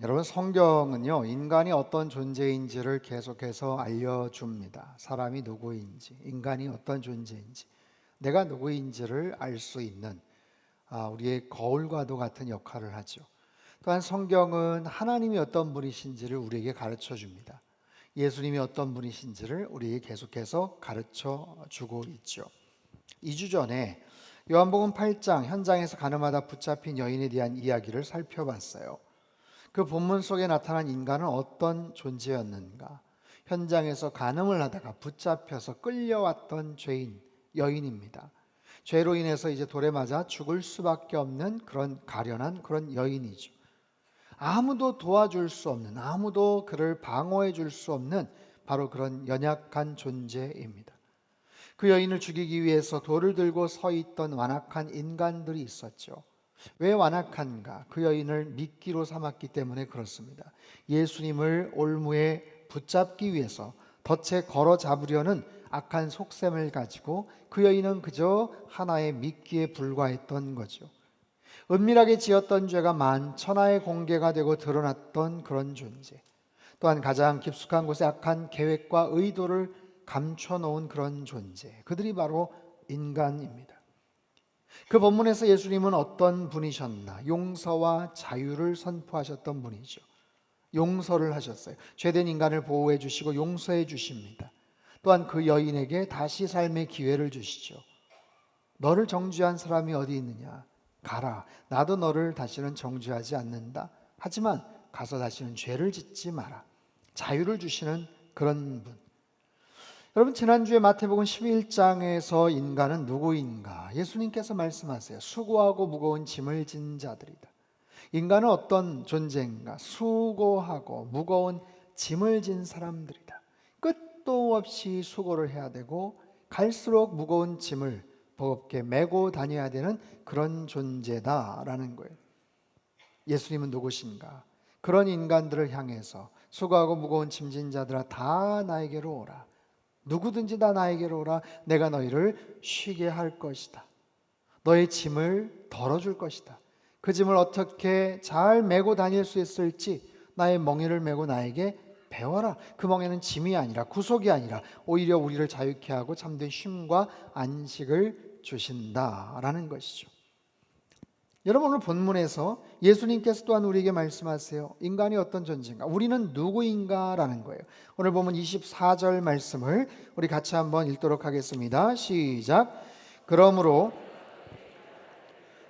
여러분 성경은요 인간이 어떤 존재인지를 계속해서 알려줍니다. 사람이 누구인지, 인간이 어떤 존재인지, 내가 누구인지를 알 수 있는 우리의 거울과도 같은 역할을 하죠. 또한 성경은 하나님이 어떤 분이신지를 우리에게 가르쳐 줍니다. 예수님이 어떤 분이신지를 우리에게 계속해서 가르쳐 주고 있죠. 2주 전에 요한복음 8장 현장에서 가늠하다 붙잡힌 여인에 대한 이야기를 살펴봤어요. 그 본문 속에 나타난 인간은 어떤 존재였는가? 현장에서 간음을 하다가 붙잡혀서 끌려왔던 죄인, 여인입니다. 죄로 인해서 이제 돌에 맞아 죽을 수밖에 없는 그런 가련한 그런 여인이죠. 아무도 도와줄 수 없는, 아무도 그를 방어해 줄 수 없는 바로 그런 연약한 존재입니다. 그 여인을 죽이기 위해서 돌을 들고 서 있던 완악한 인간들이 있었죠. 왜 완악한가? 그 여인을 미끼로 삼았기 때문에 그렇습니다. 예수님을 올무에 붙잡기 위해서 덫에 걸어 잡으려는 악한 속셈을 가지고 그 여인은 그저 하나의 미끼에 불과했던 거죠. 은밀하게 지었던 죄가 만천하에 공개가 되고 드러났던 그런 존재. 또한 가장 깊숙한 곳에 악한 계획과 의도를 감춰놓은 그런 존재. 그들이 바로 인간입니다. 그 본문에서 예수님은 어떤 분이셨나? 용서와 자유를 선포하셨던 분이죠. 용서를 하셨어요. 죄된 인간을 보호해 주시고 용서해 주십니다. 또한 그 여인에게 다시 삶의 기회를 주시죠. 너를 정죄한 사람이 어디 있느냐? 가라. 나도 너를 다시는 정죄하지 않는다. 하지만 가서 다시는 죄를 짓지 마라. 자유를 주시는 그런 분. 여러분, 지난주에 마태복음 11장에서 인간은 누구인가? 예수님께서 말씀하세요. 수고하고 무거운 짐을 진 자들이다. 인간은 어떤 존재인가? 수고하고 무거운 짐을 진 사람들이다. 끝도 없이 수고를 해야 되고 갈수록 무거운 짐을 버겁게 메고 다녀야 되는 그런 존재다라는 거예요. 예수님은 누구신가? 그런 인간들을 향해서 수고하고 무거운 짐진 자들아 다 나에게로 오라. 누구든지 다 나에게로 오라. 내가 너희를 쉬게 할 것이다. 너의 짐을 덜어줄 것이다. 그 짐을 어떻게 잘 메고 다닐 수 있을지 나의 멍에를 메고 나에게 배워라. 그 멍에는 짐이 아니라 구속이 아니라 오히려 우리를 자유케 하고 참된 쉼과 안식을 주신다라는 것이죠. 여러분, 오늘 본문에서 예수님께서 또한 우리에게 말씀하세요. 인간이 어떤 존재인가? 우리는 누구인가? 라는 거예요. 오늘 보면 24절 말씀을 우리 같이 한번 읽도록 하겠습니다. 시작. 그러므로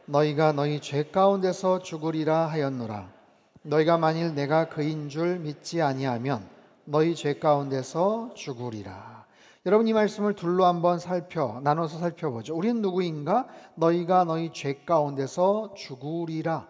너희가 너희 죄 가운데서 죽으리라 하였노라. 너희가 만일 내가 그인 줄 믿지 아니하면 너희 죄 가운데서 죽으리라. 여러분, 이 말씀을 둘로 한번 나눠서 살펴보죠. 우리는 누구인가? 너희가 너희 죄 가운데서 죽으리라.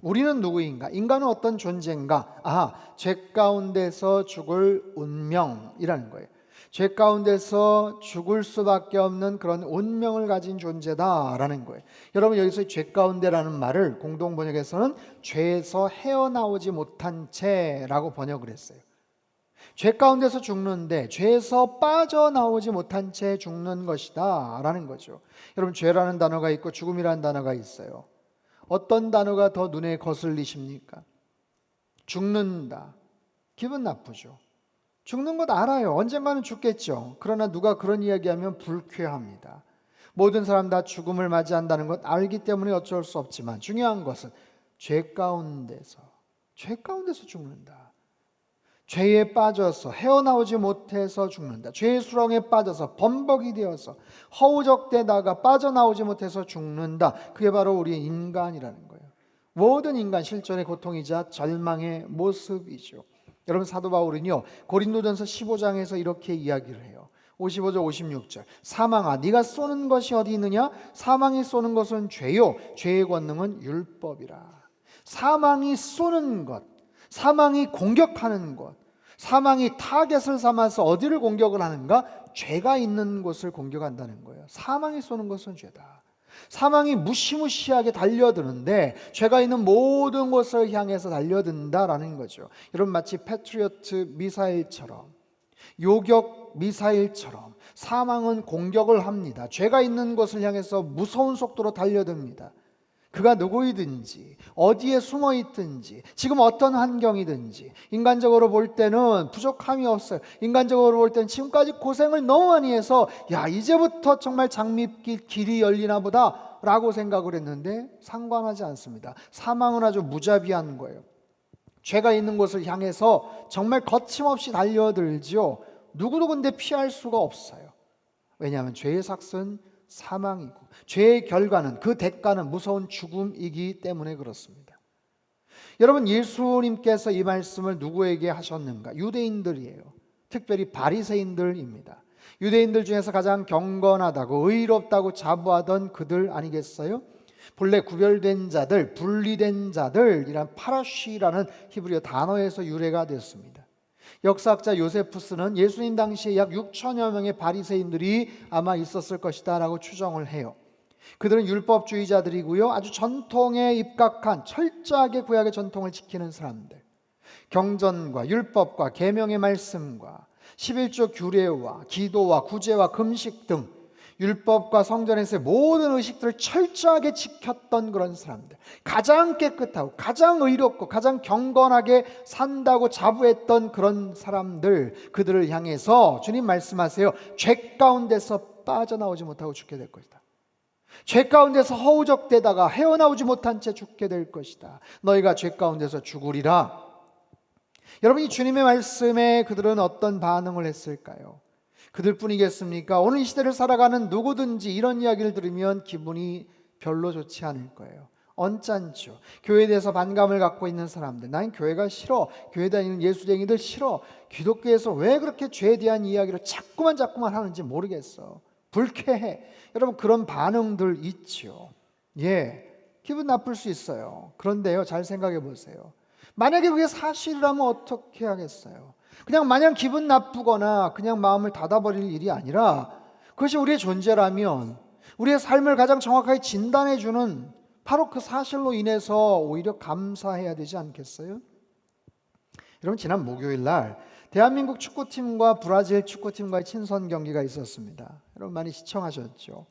우리는 누구인가? 인간은 어떤 존재인가? 죄 가운데서 죽을 운명이라는 거예요. 죄 가운데서 죽을 수밖에 없는 그런 운명을 가진 존재다라는 거예요. 여러분, 여기서 죄 가운데라는 말을 공동 번역에서는 죄에서 헤어나오지 못한 채라고 번역을 했어요. 죄 가운데서 죽는데 죄에서 빠져나오지 못한 채 죽는 것이다 라는 거죠. 여러분, 죄라는 단어가 있고 죽음이라는 단어가 있어요. 어떤 단어가 더 눈에 거슬리십니까? 죽는다. 기분 나쁘죠. 죽는 것 알아요. 언젠가는 죽겠죠. 그러나 누가 그런 이야기하면 불쾌합니다. 모든 사람 다 죽음을 맞이한다는 것 알기 때문에 어쩔 수 없지만 중요한 것은 죄 가운데서 죽는다. 죄에 빠져서 헤어나오지 못해서 죽는다. 죄의 수렁에 빠져서 범벅이 되어서 허우적대다가 빠져나오지 못해서 죽는다. 그게 바로 우리의 인간이라는 거예요. 모든 인간 실존의 고통이자 절망의 모습이죠. 여러분, 사도 바울은요 고린도전서 15장에서 이렇게 이야기를 해요. 55절 56절. 사망아 네가 쏘는 것이 어디 있느냐? 사망이 쏘는 것은 죄요 죄의 권능은 율법이라. 사망이 쏘는 것, 사망이 공격하는 것, 사망이 타겟을 삼아서 어디를 공격을 하는가? 죄가 있는 곳을 공격한다는 거예요. 사망이 쏘는 것은 죄다. 사망이 무시무시하게 달려드는데 죄가 있는 모든 곳을 향해서 달려든다라는 거죠. 여러분, 마치 패트리어트 미사일처럼, 요격 미사일처럼 사망은 공격을 합니다. 죄가 있는 곳을 향해서 무서운 속도로 달려듭니다. 그가 누구이든지 어디에 숨어 있든지 지금 어떤 환경이든지 인간적으로 볼 때는 부족함이 없어요. 인간적으로 볼 때는 지금까지 고생을 너무 많이 해서 야 이제부터 정말 장밋길 길이 열리나 보다 라고 생각을 했는데 상관하지 않습니다. 사망은 아주 무자비한 거예요. 죄가 있는 곳을 향해서 정말 거침없이 달려들지요. 누구도 근데 피할 수가 없어요. 왜냐하면 죄의 삭은 사망이고 죄의 결과는 그 대가는 무서운 죽음이기 때문에 그렇습니다. 여러분 예수님께서 이 말씀을 누구에게 하셨는가? 유대인들이에요. 특별히 바리새인들입니다. 유대인들 중에서 가장 경건하다고 의롭다고 자부하던 그들 아니겠어요? 본래 구별된 자들, 분리된 자들이란 파라쉬라는 히브리어 단어에서 유래가 됐습니다. 역사학자 요세푸스는 예수님 당시에 약 6천여 명의 바리새인들이 아마 있었을 것이다 라고 추정을 해요. 그들은 율법주의자들이고요, 아주 전통에 입각한 철저하게 구약의 전통을 지키는 사람들, 경전과 율법과 계명의 말씀과 11조 규례와 기도와 구제와 금식 등 율법과 성전에서의 모든 의식들을 철저하게 지켰던 그런 사람들, 가장 깨끗하고 가장 의롭고 가장 경건하게 산다고 자부했던 그런 사람들, 그들을 향해서 주님 말씀하세요. 죄 가운데서 빠져나오지 못하고 죽게 될 것이다. 죄 가운데서 허우적대다가 헤어나오지 못한 채 죽게 될 것이다. 너희가 죄 가운데서 죽으리라. 여러분, 이 주님의 말씀에 그들은 어떤 반응을 했을까요? 그들뿐이겠습니까? 오늘 이 시대를 살아가는 누구든지 이런 이야기를 들으면 기분이 별로 좋지 않을 거예요. 언짢죠. 교회에 대해서 반감을 갖고 있는 사람들, 난 교회가 싫어, 교회 다니는 예수쟁이들 싫어, 기독교에서 왜 그렇게 죄에 대한 이야기를 자꾸만 하는지 모르겠어, 불쾌해. 여러분, 그런 반응들 있죠. 기분 나쁠 수 있어요. 그런데요, 잘 생각해 보세요. 만약에 그게 사실이라면 어떻게 하겠어요? 그냥 마냥 기분 나쁘거나 그냥 마음을 닫아버릴 일이 아니라 그것이 우리의 존재라면 우리의 삶을 가장 정확하게 진단해주는 바로 그 사실로 인해서 오히려 감사해야 되지 않겠어요? 여러분, 지난 목요일 날 대한민국 축구팀과 브라질 축구팀과의 친선 경기가 있었습니다. 여러분 많이 시청하셨죠?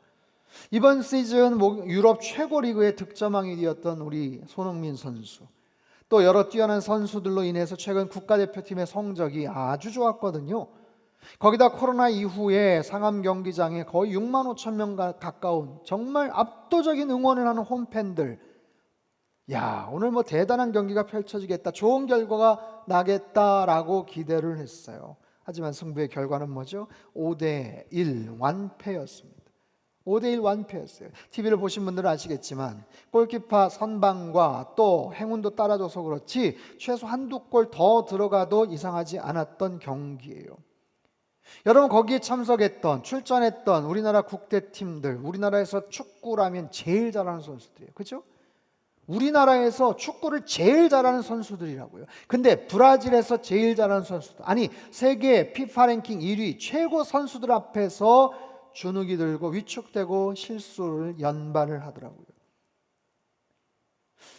이번 시즌 유럽 최고 리그의 득점왕이 되었던 우리 손흥민 선수, 또 여러 뛰어난 선수들로 인해서 최근 국가대표팀의 성적이 아주 좋았거든요. 거기다 코로나 이후에 상암 경기장에 거의 6만 5천 명 가까운 정말 압도적인 응원을 하는 홈팬들, 오늘 뭐 대단한 경기가 펼쳐지겠다, 좋은 결과가 나겠다라고 기대를 했어요. 하지만 승부의 결과는 뭐죠? 5대1 완패였습니다. 5대1 완패였어요. TV를 보신 분들은 아시겠지만 골키퍼 선방과 또 행운도 따라줘서 그렇지 최소 한두 골 더 들어가도 이상하지 않았던 경기예요. 여러분, 거기에 참석했던, 출전했던 우리나라 국대팀들, 우리나라에서 축구라면 제일 잘하는 선수들이에요. 그렇죠? 우리나라에서 축구를 제일 잘하는 선수들이라고요. 근데 브라질에서 제일 잘하는 선수들, 아니 세계 피파 랭킹 1위 최고 선수들 앞에서 주눅이 들고 위축되고 실수를 연발을 하더라고요.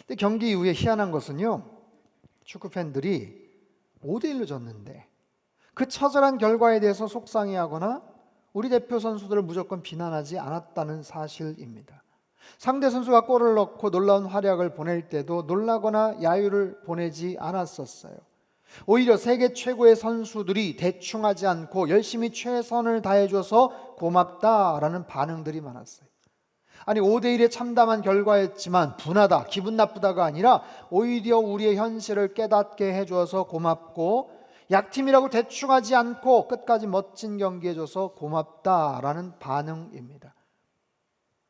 근데 경기 이후에 희한한 것은요, 축구 팬들이 5대1로 졌는데 그 처절한 결과에 대해서 속상해하거나 우리 대표 선수들을 무조건 비난하지 않았다는 사실입니다. 상대 선수가 골을 넣고 놀라운 활약을 보낼 때도 놀라거나 야유를 보내지 않았었어요. 오히려 세계 최고의 선수들이 대충하지 않고 열심히 최선을 다해줘서 고맙다라는 반응들이 많았어요. 아니 5대1의 참담한 결과였지만 분하다, 기분 나쁘다가 아니라 오히려 우리의 현실을 깨닫게 해줘서 고맙고, 약팀이라고 대충하지 않고 끝까지 멋진 경기 해줘서 고맙다라는 반응입니다.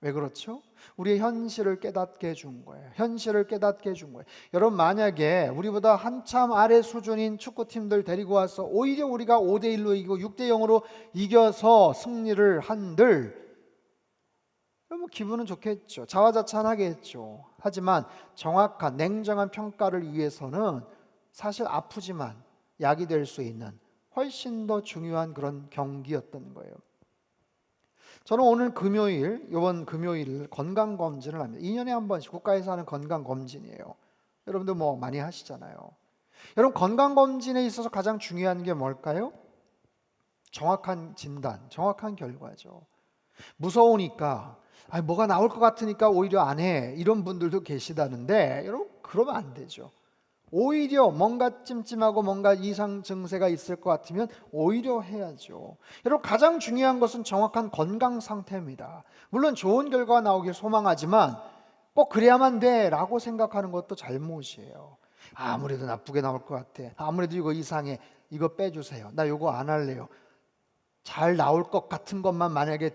왜 그렇죠? 우리의 현실을 깨닫게 해준 거예요. 현실을 깨닫게 해준 거예요. 여러분, 만약에 우리보다 한참 아래 수준인 축구팀들 데리고 와서 오히려 우리가 5대1로 이기고 6대0으로 이겨서 승리를 한들 뭐 기분은 좋겠죠. 자화자찬하겠죠. 하지만 정확한 냉정한 평가를 위해서는 사실 아프지만 약이 될 수 있는 훨씬 더 중요한 그런 경기였던 거예요. 저는 오늘 이번 금요일 건강검진을 합니다. 2년에 한 번씩 국가에서 하는 건강검진이에요. 여러분들 뭐 많이 하시잖아요. 여러분, 건강검진에 있어서 가장 중요한 게 뭘까요? 정확한 진단, 정확한 결과죠. 무서우니까 뭐가 나올 것 같으니까 오히려 안 해. 이런 분들도 계시다는데 여러분 그러면 안 되죠. 오히려 뭔가 찜찜하고 뭔가 이상 증세가 있을 것 같으면 오히려 해야죠. 여러분 가장 중요한 것은 정확한 건강 상태입니다. 물론 좋은 결과가 나오길 소망하지만 꼭 그래야만 돼라고 생각하는 것도 잘못이에요. 아무래도 나쁘게 나올 것 같아. 아무래도 이거 이상해. 이거 빼주세요. 나 이거 안 할래요. 잘 나올 것 같은 것만 만약에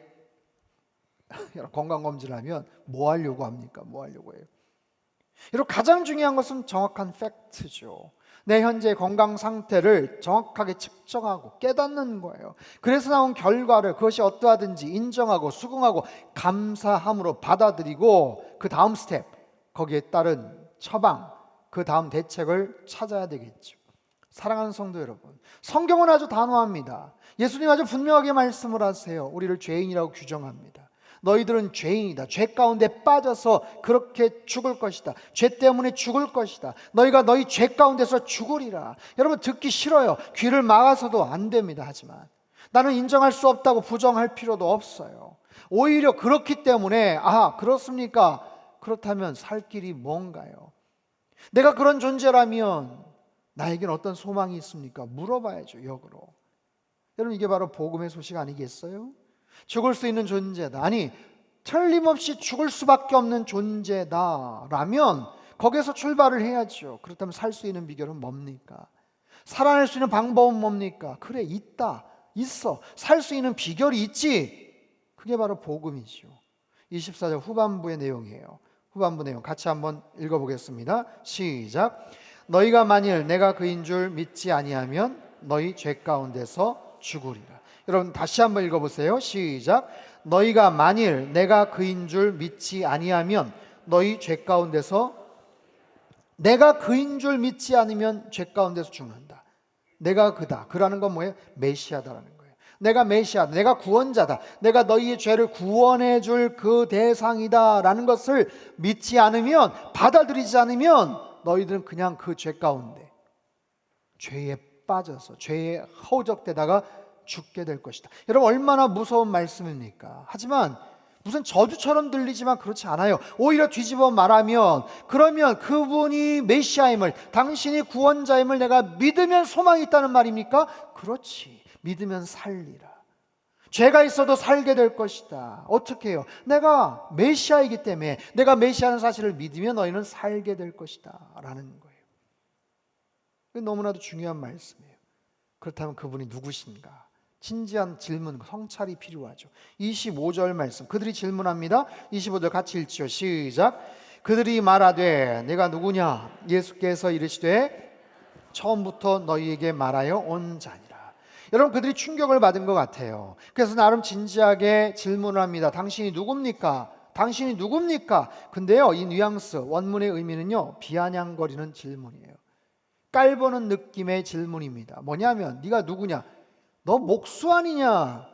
건강검진을 하면 뭐 하려고 합니까? 뭐 하려고 해요? 여러분 가장 중요한 것은 정확한 팩트죠. 내 현재 건강 상태를 정확하게 측정하고 깨닫는 거예요. 그래서 나온 결과를 그것이 어떠하든지 인정하고 수긍하고 감사함으로 받아들이고 그 다음 스텝, 거기에 따른 처방, 그 다음 대책을 찾아야 되겠죠. 사랑하는 성도 여러분, 성경은 아주 단호합니다. 예수님 아주 분명하게 말씀을 하세요. 우리를 죄인이라고 규정합니다. 너희들은 죄인이다. 죄 가운데 빠져서 그렇게 죽을 것이다. 죄 때문에 죽을 것이다. 너희가 너희 죄 가운데서 죽으리라. 여러분 듣기 싫어요. 귀를 막아서도 안 됩니다. 하지만 나는 인정할 수 없다고 부정할 필요도 없어요. 오히려 그렇기 때문에 그렇습니까? 그렇다면 살 길이 뭔가요? 내가 그런 존재라면 나에겐 어떤 소망이 있습니까? 물어봐야죠. 역으로. 여러분 이게 바로 복음의 소식 아니겠어요? 죽을 수 있는 존재다. 아니 틀림없이 죽을 수밖에 없는 존재다라면 거기에서 출발을 해야죠. 그렇다면 살 수 있는 비결은 뭡니까? 살아낼 수 있는 방법은 뭡니까? 그래 있다. 있어. 살 수 있는 비결이 있지. 그게 바로 복음이죠. 24절 후반부의 내용이에요. 후반부 내용 같이 한번 읽어보겠습니다. 시작. 너희가 만일 내가 그인 줄 믿지 아니하면 너희 죄 가운데서 죽으리라. 여러분 다시 한번 읽어보세요. 시작. 너희가 만일 내가 그인 줄 믿지 아니하면 너희 죄 가운데서, 내가 그인 줄 믿지 않으면 죄 가운데서 죽는다. 내가 그다. 그라는 건 뭐예요? 메시아다라는 거예요. 내가 메시아다. 내가 구원자다. 내가 너희의 죄를 구원해 줄 그 대상이다 라는 것을 믿지 않으면, 받아들이지 않으면 너희들은 그냥 그 죄 가운데 죄에 빠져서 죄에 허우적대다가 죽게 될 것이다. 여러분 얼마나 무서운 말씀입니까? 하지만 무슨 저주처럼 들리지만 그렇지 않아요. 오히려 뒤집어 말하면, 그러면 그분이 메시아임을, 당신이 구원자임을 내가 믿으면 소망이 있다는 말입니까? 그렇지. 믿으면 살리라. 죄가 있어도 살게 될 것이다. 어떻게 해요? 내가 메시아이기 때문에, 내가 메시아라는 사실을 믿으면 너희는 살게 될 것이다 라는 거예요. 너무나도 중요한 말씀이에요. 그렇다면 그분이 누구신가? 진지한 질문, 성찰이 필요하죠. 25절 말씀, 그들이 질문합니다. 25절 같이 읽죠. 시작. 그들이 말하되 내가 누구냐? 예수께서 이르시되 처음부터 너희에게 말하여 온 자니라. 여러분 그들이 충격을 받은 것 같아요. 그래서 나름 진지하게 질문을 합니다. 당신이 누굽니까? 당신이 누굽니까? 근데요 이 뉘앙스, 원문의 의미는요 비아냥거리는 질문이에요. 깔보는 느낌의 질문입니다. 뭐냐면 네가 누구냐? 너 목수 아니냐?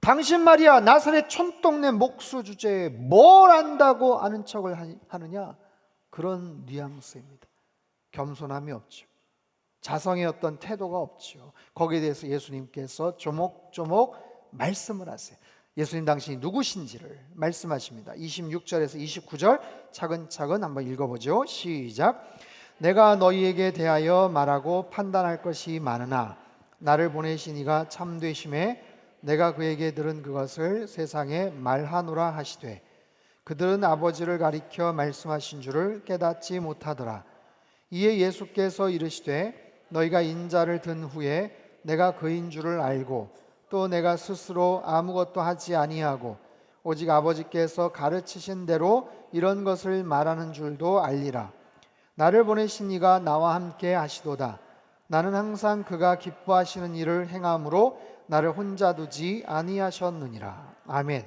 당신 말이야 나사렛 촌동네 목수 주제에 뭘 안다고 아는 척을 하느냐? 그런 뉘앙스입니다. 겸손함이 없죠. 자성의 어떤 태도가 없죠. 거기에 대해서 예수님께서 조목조목 말씀을 하세요. 예수님 당신이 누구신지를 말씀하십니다. 26절에서 29절 차근차근 한번 읽어보죠. 시작. 내가 너희에게 대하여 말하고 판단할 것이 많으나 나를 보내신 이가 참되심에 내가 그에게 들은 그것을 세상에 말하노라 하시되 그들은 아버지를 가리켜 말씀하신 줄을 깨닫지 못하더라. 이에 예수께서 이르시되 너희가 인자를 든 후에 내가 그인 줄을 알고 또 내가 스스로 아무것도 하지 아니하고 오직 아버지께서 가르치신 대로 이런 것을 말하는 줄도 알리라. 나를 보내신 이가 나와 함께 하시도다. 나는 항상 그가 기뻐하시는 일을 행함으로 나를 혼자 두지 아니하셨느니라. 아멘.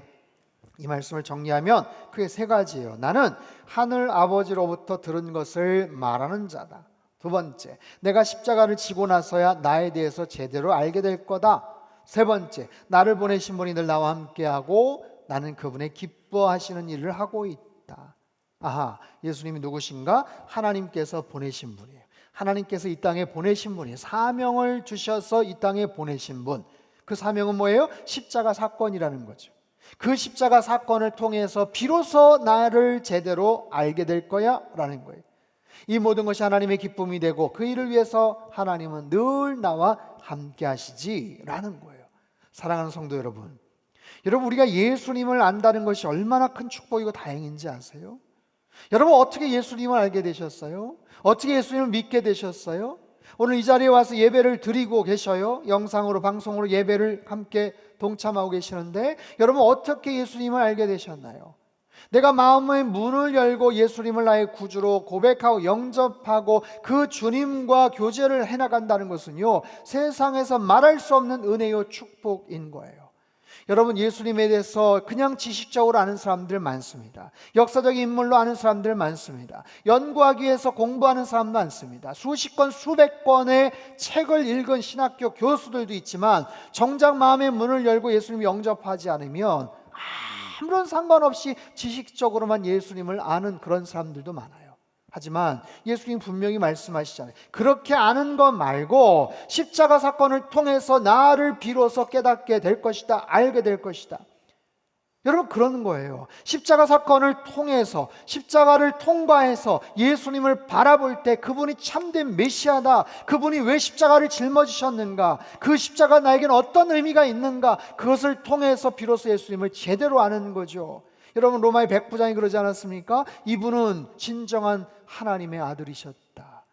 이 말씀을 정리하면 크게 세 가지예요. 나는 하늘 아버지로부터 들은 것을 말하는 자다. 두 번째, 내가 십자가를 지고 나서야 나에 대해서 제대로 알게 될 거다. 세 번째, 나를 보내신 분이 늘 나와 함께하고 나는 그분의 기뻐하시는 일을 하고 있다. 아하, 예수님이 누구신가? 하나님께서 보내신 분이에요. 하나님께서 이 땅에 보내신 분이에요. 사명을 주셔서 이 땅에 보내신 분. 그 사명은 뭐예요? 십자가 사건이라는 거죠. 그 십자가 사건을 통해서 비로소 나를 제대로 알게 될 거야 라는 거예요. 이 모든 것이 하나님의 기쁨이 되고 그 일을 위해서 하나님은 늘 나와 함께 하시지 라는 거예요. 사랑하는 성도 여러분, 우리가 예수님을 안다는 것이 얼마나 큰 축복이고 다행인지 아세요? 여러분, 어떻게 예수님을 알게 되셨어요? 어떻게 예수님을 믿게 되셨어요? 오늘 이 자리에 와서 예배를 드리고 계셔요. 영상으로, 방송으로 예배를 함께 동참하고 계시는데, 여러분 어떻게 예수님을 알게 되셨나요? 내가 마음의 문을 열고 예수님을 나의 구주로 고백하고 영접하고 그 주님과 교제를 해나간다는 것은요, 세상에서 말할 수 없는 은혜요 축복인 거예요. 여러분, 예수님에 대해서 그냥 지식적으로 아는 사람들 많습니다. 역사적인 인물로 아는 사람들 많습니다. 연구하기 위해서 공부하는 사람도 많습니다. 수십 권, 수백 권의 책을 읽은 신학교 교수들도 있지만 정작 마음의 문을 열고 예수님을 영접하지 않으면 아무런 상관없이 지식적으로만 예수님을 아는 그런 사람들도 많아요. 하지만 예수님 분명히 말씀하시잖아요. 그렇게 아는 것 말고 십자가 사건을 통해서 나를 비로소 깨닫게 될 것이다, 알게 될 것이다. 여러분, 그러는 거예요. 십자가 사건을 통해서, 십자가를 통과해서 예수님을 바라볼 때 그분이 참된 메시아다, 그분이 왜 십자가를 짊어지셨는가, 그 십자가 나에게는 어떤 의미가 있는가, 그것을 통해서 비로소 예수님을 제대로 아는 거죠. 여러분, 로마의 백부장이 그러지 않았습니까? 이분은 진정한 하나님의 아들이셨다.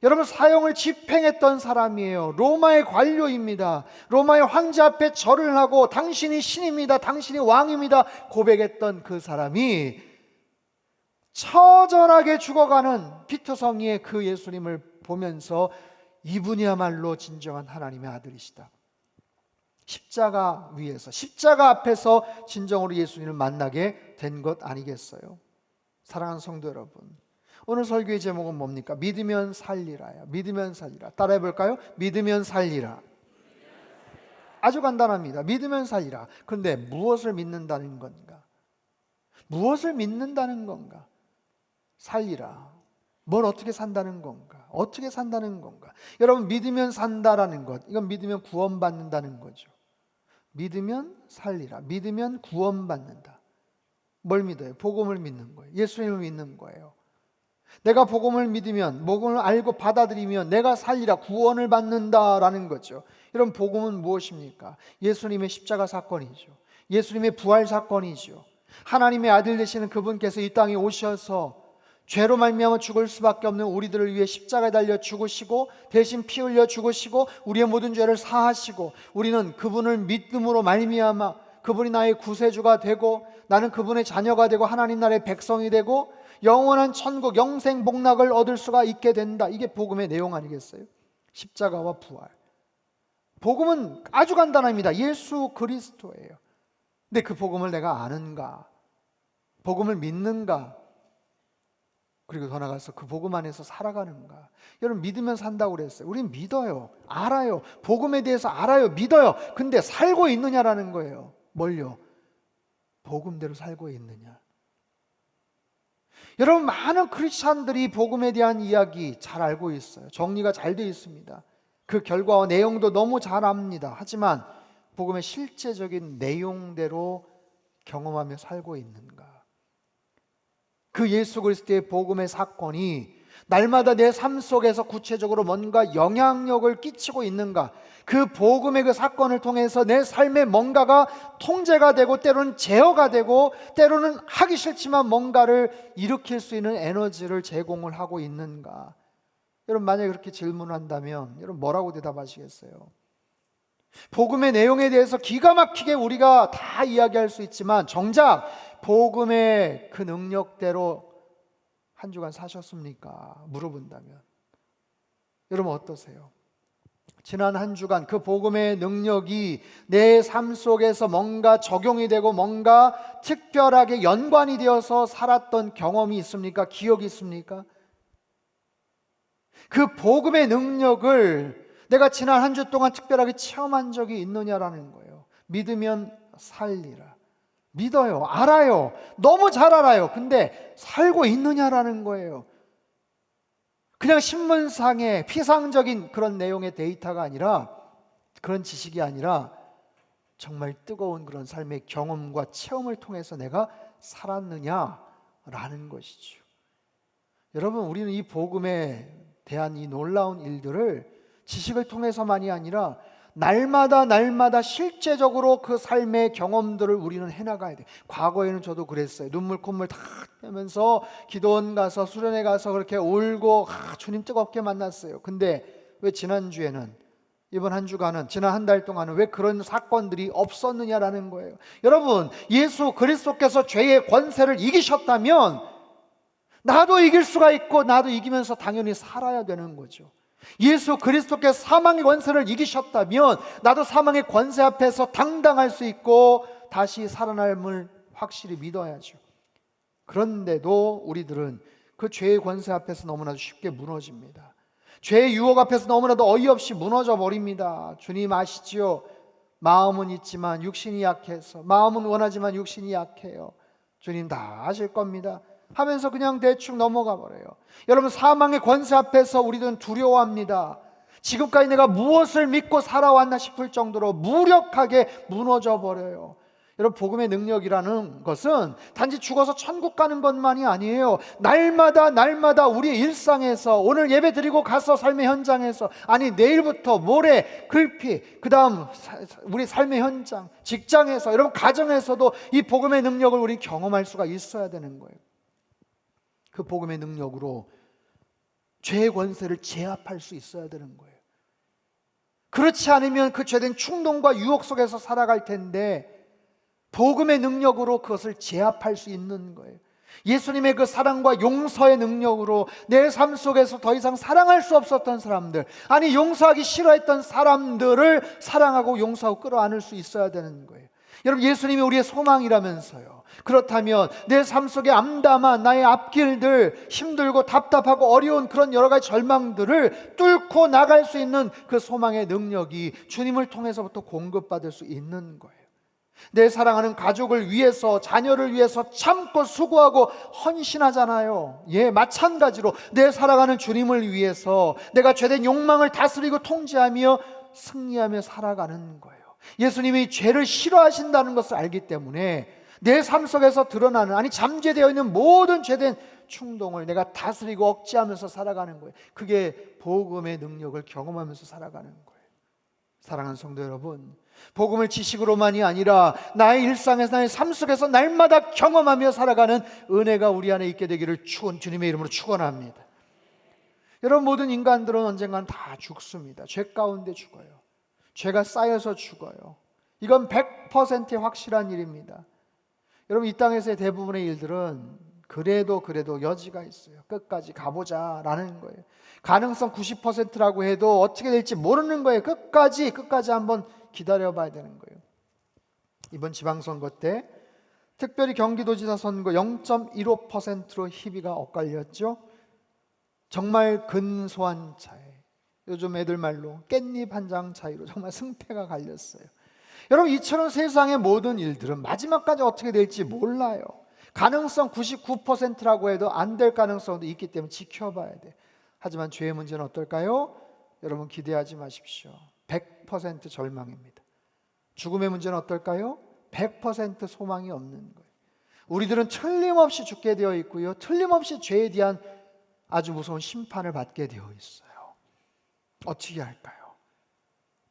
여러분, 사형을 집행했던 사람이에요. 로마의 관료입니다. 로마의 황제 앞에 절을 하고 당신이 신입니다, 당신이 왕입니다 고백했던 그 사람이 처절하게 죽어가는 피투성이의 그 예수님을 보면서 이분이야말로 진정한 하나님의 아들이시다, 십자가 위에서, 십자가 앞에서 진정으로 예수님을 만나게 된 것 아니겠어요? 사랑하는 성도 여러분, 오늘 설교의 제목은 뭡니까? 믿으면 살리라요. 믿으면 살리라. 따라해 볼까요? 믿으면 살리라. 아주 간단합니다. 믿으면 살리라. 그런데 무엇을 믿는다는 건가? 무엇을 믿는다는 건가? 살리라. 뭘 어떻게 산다는 건가? 어떻게 산다는 건가? 여러분, 믿으면 산다라는 것, 이건 믿으면 구원받는다는 거죠. 믿으면 살리라. 믿으면 구원받는다. 뭘 믿어요? 복음을 믿는 거예요. 예수님을 믿는 거예요. 내가 복음을 믿으면, 복음을 알고 받아들이면 내가 살리라, 구원을 받는다라는 거죠. 여러분, 복음은 무엇입니까? 예수님의 십자가 사건이죠. 예수님의 부활 사건이죠. 하나님의 아들 되시는 그분께서 이 땅에 오셔서 죄로 말미암아 죽을 수밖에 없는 우리들을 위해 십자가에 달려 죽으시고 대신 피 흘려 죽으시고 우리의 모든 죄를 사하시고, 우리는 그분을 믿음으로 말미암아 그분이 나의 구세주가 되고 나는 그분의 자녀가 되고 하나님 나라의 백성이 되고 영원한 천국, 영생 복락을 얻을 수가 있게 된다. 이게 복음의 내용 아니겠어요? 십자가와 부활. 복음은 아주 간단합니다. 예수 그리스도예요. 근데 그 복음을 내가 아는가? 복음을 믿는가? 그리고 더 나아가서 그 복음 안에서 살아가는가? 여러분, 믿으면 산다고 그랬어요. 우린 믿어요, 알아요, 복음에 대해서 알아요, 믿어요. 근데 살고 있느냐라는 거예요. 뭘요? 복음대로 살고 있느냐? 여러분, 많은 크리스찬들이 복음에 대한 이야기 잘 알고 있어요. 정리가 잘 되어 있습니다. 그 결과와 내용도 너무 잘 압니다. 하지만 복음의 실제적인 내용대로 경험하며 살고 있는가? 그 예수 그리스도의 복음의 사건이 날마다 내 삶 속에서 구체적으로 뭔가 영향력을 끼치고 있는가? 그 복음의 그 사건을 통해서 내 삶에 뭔가가 통제가 되고 때로는 제어가 되고 때로는 하기 싫지만 뭔가를 일으킬 수 있는 에너지를 제공을 하고 있는가? 여러분, 만약에 그렇게 질문을 한다면 여러분 뭐라고 대답하시겠어요? 복음의 내용에 대해서 기가 막히게 우리가 다 이야기할 수 있지만 정작 복음의 그 능력대로 한 주간 사셨습니까? 물어본다면 여러분 어떠세요? 지난 한 주간 그 복음의 능력이 내 삶 속에서 뭔가 적용이 되고 뭔가 특별하게 연관이 되어서 살았던 경험이 있습니까? 기억이 있습니까? 그 복음의 능력을 내가 지난 한 주 동안 특별하게 체험한 적이 있느냐라는 거예요. 믿으면 살리라. 믿어요, 알아요, 너무 잘 알아요. 근데 살고 있느냐라는 거예요. 그냥 신문상의 피상적인 그런 내용의 데이터가 아니라, 그런 지식이 아니라 정말 뜨거운 그런 삶의 경험과 체험을 통해서 내가 살았느냐라는 것이죠. 여러분, 우리는 이 복음에 대한 이 놀라운 일들을 지식을 통해서만이 아니라 날마다 실제적으로 그 삶의 경험들을 우리는 해나가야 돼. 과거에는 저도 그랬어요. 눈물 콧물 다 빼면서 기도원 가서 수련회 가서 그렇게 울고 주님 뜨겁게 만났어요. 근데 왜 지난주에는, 이번 한 주간은, 지난 한 달 동안은 왜 그런 사건들이 없었느냐라는 거예요. 여러분, 예수 그리스도께서 죄의 권세를 이기셨다면 나도 이길 수가 있고 나도 이기면서 당연히 살아야 되는 거죠. 예수 그리스도께서 사망의 권세를 이기셨다면 나도 사망의 권세 앞에서 당당할 수 있고 다시 살아남을 확실히 믿어야죠. 그런데도 우리들은 그 죄의 권세 앞에서 너무나도 쉽게 무너집니다. 죄의 유혹 앞에서 너무나도 어이없이 무너져 버립니다. 주님 아시지요? 마음은 있지만 육신이 약해서, 마음은 원하지만 육신이 약해요. 주님 다 아실 겁니다 하면서 그냥 대충 넘어가 버려요. 여러분, 사망의 권세 앞에서 우리들은 두려워합니다. 지금까지 내가 무엇을 믿고 살아왔나 싶을 정도로 무력하게 무너져 버려요. 여러분, 복음의 능력이라는 것은 단지 죽어서 천국 가는 것만이 아니에요. 날마다 우리의 일상에서, 오늘 예배 드리고 가서 삶의 현장에서, 아니 내일부터 모레 글피, 그 다음 우리 삶의 현장, 직장에서, 여러분 가정에서도 이 복음의 능력을 우리 경험할 수가 있어야 되는 거예요. 그 복음의 능력으로 죄의 권세를 제압할 수 있어야 되는 거예요. 그렇지 않으면 그 죄된 충동과 유혹 속에서 살아갈 텐데 복음의 능력으로 그것을 제압할 수 있는 거예요. 예수님의 그 사랑과 용서의 능력으로 내 삶 속에서 더 이상 사랑할 수 없었던 사람들, 아니 용서하기 싫어했던 사람들을 사랑하고 용서하고 끌어안을 수 있어야 되는 거예요. 여러분, 예수님이 우리의 소망이라면서요. 그렇다면 내 삶 속에 암담한 나의 앞길들, 힘들고 답답하고 어려운 그런 여러 가지 절망들을 뚫고 나갈 수 있는 그 소망의 능력이 주님을 통해서부터 공급받을 수 있는 거예요. 내 사랑하는 가족을 위해서, 자녀를 위해서 참고 수고하고 헌신하잖아요. 예, 마찬가지로 내 사랑하는 주님을 위해서 내가 죄된 욕망을 다스리고 통제하며 승리하며 살아가는 거예요. 예수님이 죄를 싫어하신다는 것을 알기 때문에 내 삶 속에서 드러나는, 아니 잠재되어 있는 모든 죄된 충동을 내가 다스리고 억제하면서 살아가는 거예요. 그게 복음의 능력을 경험하면서 살아가는 거예요. 사랑하는 성도 여러분, 복음을 지식으로만이 아니라 나의 일상에서, 나의 삶 속에서 날마다 경험하며 살아가는 은혜가 우리 안에 있게 되기를 주님의 이름으로 축원합니다. 여러분, 모든 인간들은 언젠가는 다 죽습니다. 죄 가운데 죽어요. 죄가 쌓여서 죽어요. 이건 100%의 확실한 일입니다. 여러분, 이 땅에서의 대부분의 일들은 그래도 여지가 있어요. 끝까지 가보자라는 거예요. 가능성 90%라고 해도 어떻게 될지 모르는 거예요. 끝까지 한번 기다려봐야 되는 거예요. 이번 지방선거 때 특별히 경기도지사 선거 0.15%로 희비가 엇갈렸죠. 정말 근소한 차이, 요즘 애들 말로 깻잎 한 장 차이로 정말 승패가 갈렸어요. 여러분, 이처럼 세상의 모든 일들은 마지막까지 어떻게 될지 몰라요. 가능성 99%라고 해도 안 될 가능성도 있기 때문에 지켜봐야 돼. 하지만 죄의 문제는 어떨까요? 여러분, 기대하지 마십시오. 100% 절망입니다. 죽음의 문제는 어떨까요? 100% 소망이 없는 거예요. 우리들은 틀림없이 죽게 되어 있고요, 틀림없이 죄에 대한 아주 무서운 심판을 받게 되어 있어요. 어떻게 할까요?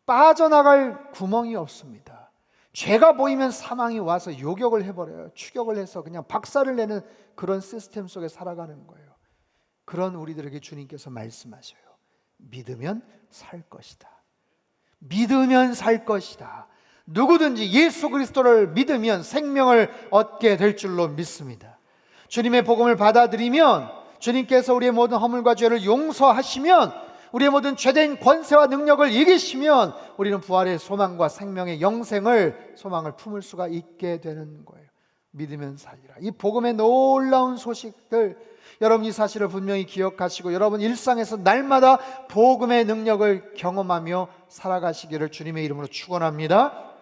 빠져나갈 구멍이 없습니다. 죄가 보이면 사망이 와서 요격을 해버려요. 추격을 해서 그냥 박살을 내는 그런 시스템 속에 살아가는 거예요. 그런 우리들에게 주님께서 말씀하셔요. 믿으면 살 것이다. 믿으면 살 것이다. 누구든지 예수 그리스도를 믿으면 생명을 얻게 될 줄로 믿습니다. 주님의 복음을 받아들이면, 주님께서 우리의 모든 허물과 죄를 용서하시면, 우리의 모든 죄된 권세와 능력을 이기시면 우리는 부활의 소망과 생명의 영생을, 소망을 품을 수가 있게 되는 거예요. 믿으면 살리라. 이 복음의 놀라운 소식들, 여러분 이 사실을 분명히 기억하시고 여러분 일상에서 날마다 복음의 능력을 경험하며 살아가시기를 주님의 이름으로 축원합니다.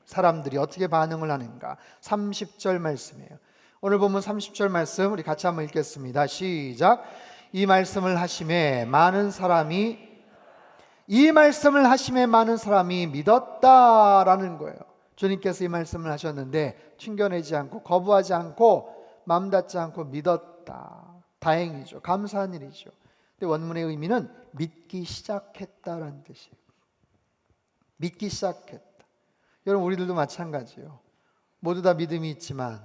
사람들이 어떻게 반응을 하는가? 30절 말씀이에요. 오늘 본문 30절 말씀 우리 같이 한번 읽겠습니다. 시작. 이 말씀을 하심에 많은 사람이 믿었다라는 거예요. 주님께서 이 말씀을 하셨는데 튕겨내지 않고 거부하지 않고 마음 닫지 않고 믿었다. 다행이죠. 감사한 일이죠. 근데 원문의 의미는 믿기 시작했다라는 뜻이에요. 믿기 시작했다. 여러분, 우리들도 마찬가지예요. 모두 다 믿음이 있지만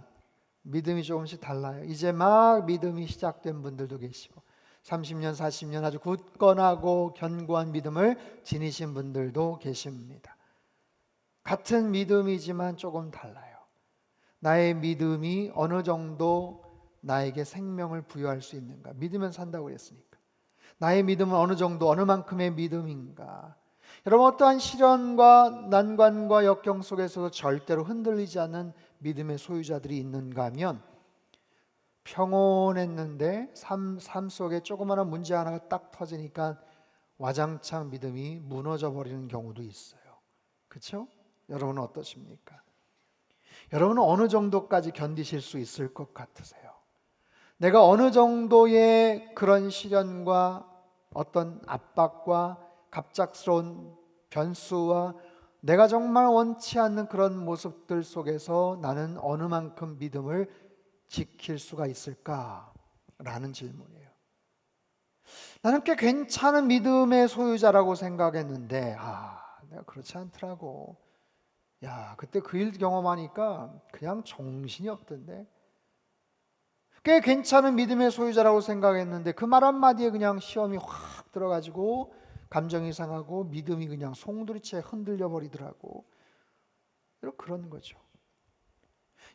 믿음이 조금씩 달라요. 이제 막 믿음이 시작된 분들도 계시고 30년, 40년 아주 굳건하고 견고한 믿음을 지니신 분들도 계십니다. 같은 믿음이지만 조금 달라요. 나의 믿음이 어느 정도 나에게 생명을 부여할 수 있는가? 믿으면 산다고 그랬으니까. 나의 믿음은 어느 정도, 어느 만큼의 믿음인가? 여러분, 어떠한 시련과 난관과 역경 속에서도 절대로 흔들리지 않는 믿음의 소유자들이 있는가 하면, 평온했는데 삶 속에 조그마한 문제 하나가 딱 터지니까 와장창 믿음이 무너져 버리는 경우도 있어요. 그렇죠? 여러분은 어떠십니까? 여러분은 어느 정도까지 견디실 수 있을 것 같으세요? 내가 어느 정도의 그런 시련과 어떤 압박과 갑작스러운 변수와 내가 정말 원치 않는 그런 모습들 속에서 나는 어느 만큼 믿음을 지킬 수가 있을까라는 질문이에요. 나는 꽤 괜찮은 믿음의 소유자라고 생각했는데 내가 그렇지 않더라고. 그때 그 일 경험하니까 그냥 정신이 없던데. 꽤 괜찮은 믿음의 소유자라고 생각했는데 그 말 한마디에 그냥 시험이 확 들어가지고 감정이 상하고 믿음이 그냥 송두리째 흔들려 버리더라고. 그런 거죠.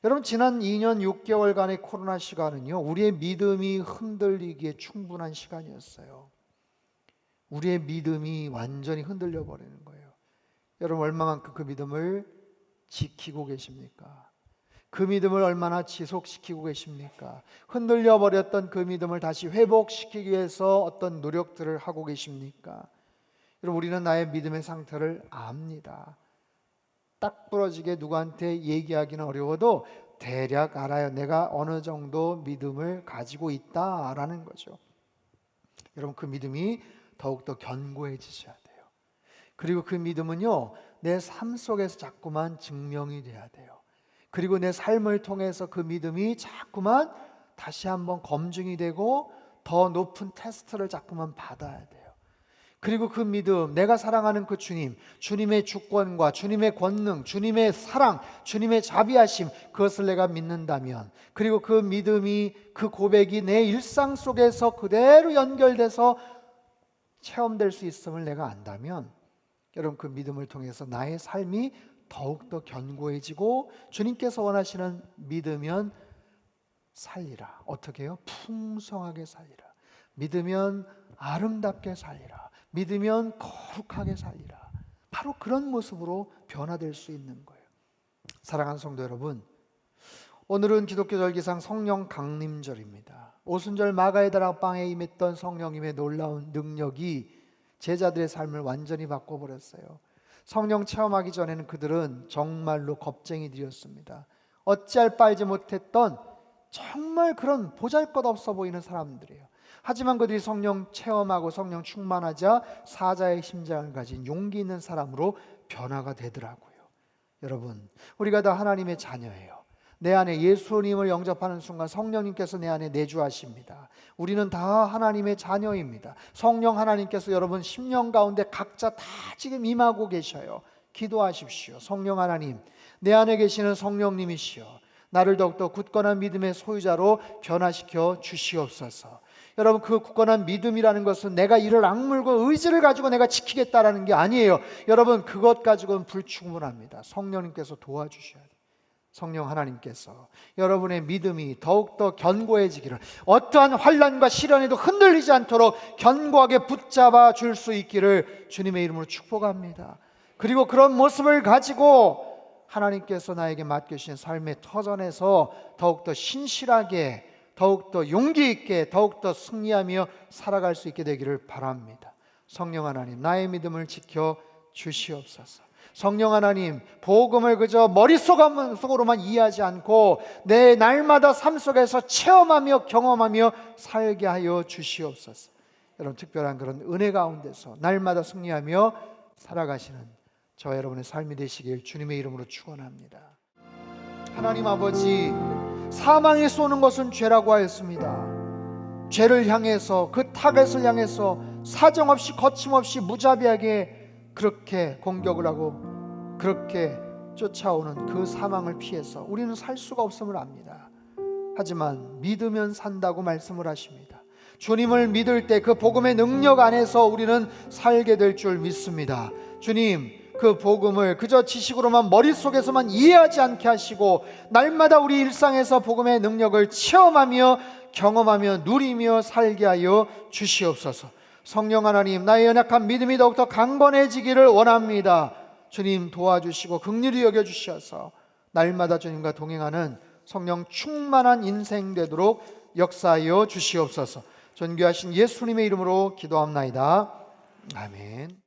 여러분, 지난 2년 6개월간의 코로나 시간은요, 우리의 믿음이 흔들리기에 충분한 시간이었어요. 우리의 믿음이 완전히 흔들려 버리는 거예요. 여러분, 얼마만큼 그 믿음을 지키고 계십니까? 그 믿음을 얼마나 지속시키고 계십니까? 흔들려 버렸던 그 믿음을 다시 회복시키기 위해서 어떤 노력들을 하고 계십니까? 여러분, 우리는 나의 믿음의 상태를 압니다. 딱 부러지게 누구한테 얘기하기는 어려워도 대략 알아요. 내가 어느 정도 믿음을 가지고 있다라는 거죠. 여러분, 그 믿음이 더욱더 견고해지셔야 돼요. 그리고 그 믿음은요, 내 삶 속에서 자꾸만 증명이 돼야 돼요. 그리고 내 삶을 통해서 그 믿음이 자꾸만 다시 한번 검증이 되고 더 높은 테스트를 자꾸만 받아야 돼요. 그리고 그 믿음, 내가 사랑하는 그 주님, 주님의 주권과 주님의 권능, 주님의 사랑, 주님의 자비하심, 그것을 내가 믿는다면, 그리고 그 믿음이, 그 고백이 내 일상 속에서 그대로 연결돼서 체험될 수 있음을 내가 안다면, 여러분, 그 믿음을 통해서 나의 삶이 더욱더 견고해지고 주님께서 원하시는 믿으면 살리라. 어떻게 해요? 풍성하게 살리라. 믿으면 아름답게 살리라. 믿으면 거룩하게 살리라. 바로 그런 모습으로 변화될 수 있는 거예요. 사랑하는 성도 여러분, 오늘은 기독교 절기상 성령 강림절입니다. 오순절 마가의 다락방에 임했던 성령님의 놀라운 능력이 제자들의 삶을 완전히 바꿔버렸어요. 성령 체험하기 전에는 그들은 정말로 겁쟁이들이었습니다. 어찌할 바 알지 못했던 정말 그런 보잘것없어 보이는 사람들이에요. 하지만 그들이 성령 체험하고 성령 충만하자 사자의 심장을 가진 용기 있는 사람으로 변화가 되더라고요. 여러분, 우리가 다 하나님의 자녀예요. 내 안에 예수님을 영접하는 순간 성령님께서 내 안에 내주하십니다. 우리는 다 하나님의 자녀입니다. 성령 하나님께서 여러분 심령 가운데 각자 다 지금 임하고 계셔요. 기도하십시오. 성령 하나님, 내 안에 계시는 성령님이시여, 나를 더욱더 굳건한 믿음의 소유자로 변화시켜 주시옵소서. 여러분, 그 굳건한 믿음이라는 것은 내가 이를 악물고 의지를 가지고 내가 지키겠다라는 게 아니에요. 여러분, 그것 가지고는 불충분합니다. 성령님께서 도와주셔야 돼요. 성령 하나님께서 여러분의 믿음이 더욱더 견고해지기를, 어떠한 환난과 시련에도 흔들리지 않도록 견고하게 붙잡아 줄 수 있기를 주님의 이름으로 축복합니다. 그리고 그런 모습을 가지고 하나님께서 나에게 맡겨주신 삶의 터전에서 더욱더 신실하게, 더욱더 용기 있게, 더욱더 승리하며 살아갈 수 있게 되기를 바랍니다. 성령 하나님, 나의 믿음을 지켜 주시옵소서. 성령 하나님, 복음을 그저 머릿속으로만 이해하지 않고 내 날마다 삶 속에서 체험하며 경험하며 살게 하여 주시옵소서. 여러분, 특별한 그런 은혜 가운데서 날마다 승리하며 살아가시는 저와 여러분의 삶이 되시길 주님의 이름으로 축원합니다. 하나님 아버지, 사망에 쏘는 것은 죄라고 하였습니다. 죄를 향해서, 그 타겟을 향해서 사정없이 거침없이 무자비하게 그렇게 공격을 하고 그렇게 쫓아오는 그 사망을 피해서 우리는 살 수가 없음을 압니다. 하지만 믿으면 산다고 말씀을 하십니다. 주님을 믿을 때 그 복음의 능력 안에서 우리는 살게 될 줄 믿습니다. 주님, 그 복음을 그저 지식으로만 머릿속에서만 이해하지 않게 하시고 날마다 우리 일상에서 복음의 능력을 체험하며 경험하며 누리며 살게 하여 주시옵소서. 성령 하나님, 나의 연약한 믿음이 더욱더 강건해지기를 원합니다. 주님 도와주시고 긍휼히 여겨주셔서 날마다 주님과 동행하는 성령 충만한 인생 되도록 역사하여 주시옵소서. 존귀하신 예수님의 이름으로 기도합나이다. 아멘.